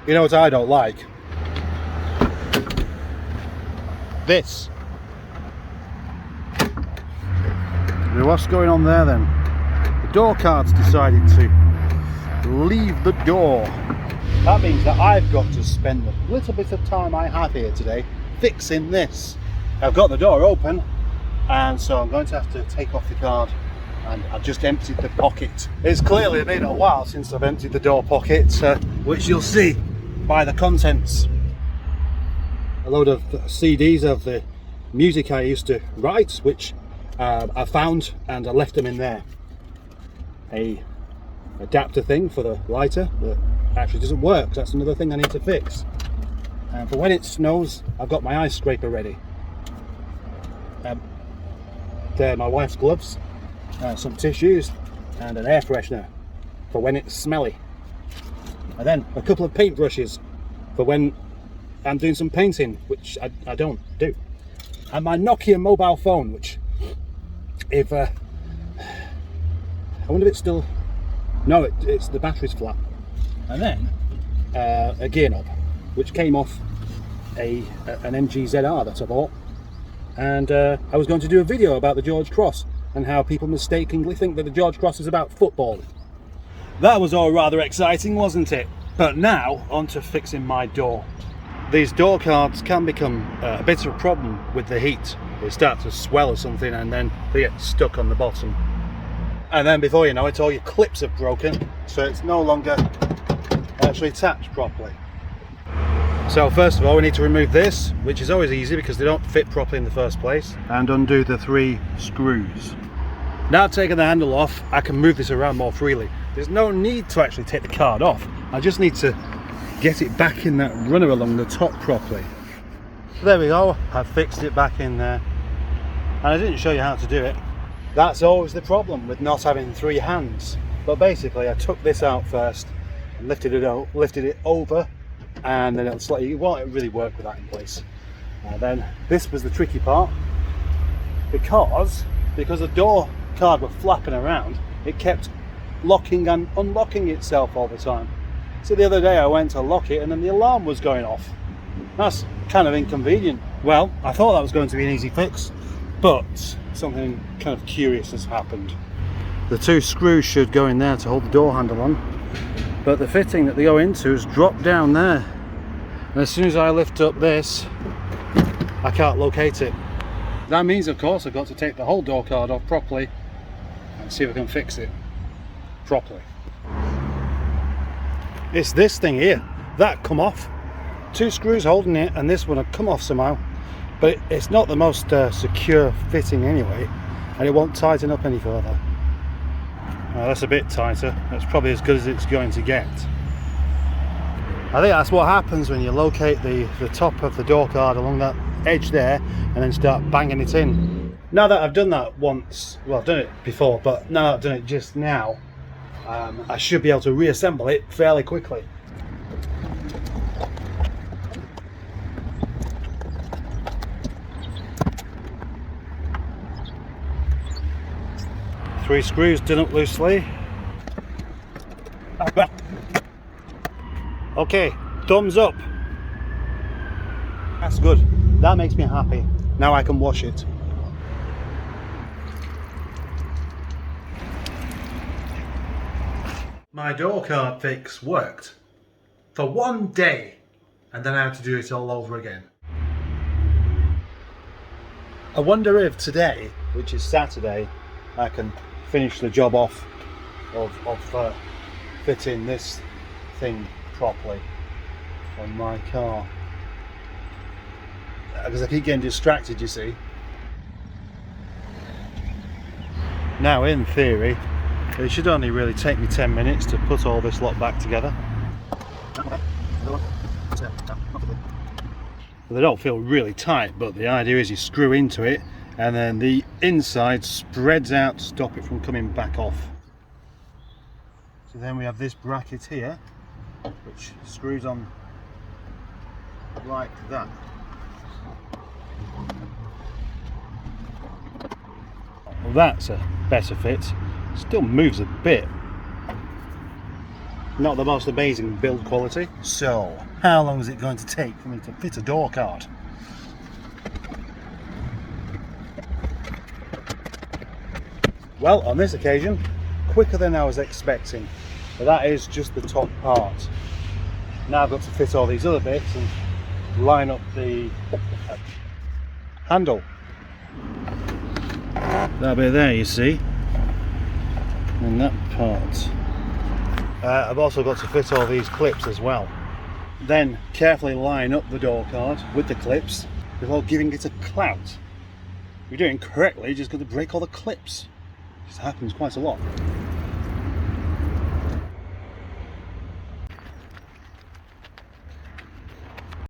You know what I don't like? This. What's going on there then? The door card's decided to leave the door. That means that I've got to spend the little bit of time I have here today fixing this. I've got the door open, and so I'm going to have to take off the card, and I've just emptied the pocket. It's clearly been a while since I've emptied the door pocket, which you'll see by the contents. A load of CDs of the music I used to write, which I found, and I left them in there. A adapter thing for the lighter that actually doesn't work. That's another thing I need to fix. And for when it snows, I've got my ice scraper ready. They're my wife's gloves, some tissues, and an air freshener for when it's smelly. And then a couple of paintbrushes for when I'm doing some painting, which I don't do. And my Nokia mobile phone, which if I wonder if it's still, no, it's the battery's flat. And then a gear knob, which came off an MG-ZR that I bought. And I was going to do a video about the George Cross and how people mistakenly think that the George Cross is about football. That was all rather exciting, wasn't it? But now, on to fixing my door. These door cards can become a bit of a problem with the heat. They start to swell or something, and then they get stuck on the bottom. And then before you know it, all your clips have broken, so it's no longer actually attached properly. So first of all, we need to remove this, which is always easy because they don't fit properly in the first place, and undo the 3 screws. Now I've taken the handle off, I can move this around more freely. There's no need to actually take the card off. I just need to get it back in that runner along the top properly. There we go, I've fixed it back in there. And I didn't show you how to do it. That's always the problem with not having 3 hands. But basically I took this out first and lifted it over, and then it won't really work with that in place. Then this was the tricky part, because the door card was flapping around, it kept locking and unlocking itself all the time. So the other day I went to lock it and then the alarm was going off. That's kind of inconvenient. Well, I thought that was going to be an easy fix, but something kind of curious has happened. The 2 screws should go in there to hold the door handle on, but the fitting that they go into has dropped down there. And as soon as I lift up this, I can't locate it. That means, of course, I've got to take the whole door card off properly and see if I can fix it properly. It's this thing here that come off. 2 screws holding it, and this one had come off somehow, but it's not the most secure fitting anyway, and it won't tighten up any further. That's a bit tighter. That's probably as good as it's going to get. I think that's what happens when you locate the top of the door card along that edge there and then start banging it in. Now that I've done that once, well, I've done it before, but now I've done it just now, I should be able to reassemble it fairly quickly. Three screws done up loosely. Okay, thumbs up. That's good. That makes me happy. Now I can wash it. My door card fix worked for 1 day, and then I had to do it all over again. I wonder if today, which is Saturday, I can finish the job off of fitting this thing properly on my car, because I keep getting distracted, you see. Now in theory it should only really take me 10 minutes to put all this lot back together. They don't feel really tight, but the idea is you screw into it and then the inside spreads out to stop it from coming back off. So then we have this bracket here which screws on like that. Well, that's a better fit. Still moves a bit. not the most amazing build quality. So, how long is it going to take for me to fit a door card? Well, on this occasion, quicker than I was expecting. But that is just the top part. Now I've got to fit all these other bits and line up the handle. That bit there, you see, and that part. I've also got to fit all these clips as well. Then carefully line up the door card with the clips before giving it a clout. If you're doing it correctly, you're just got to break all the clips. This happens quite a lot.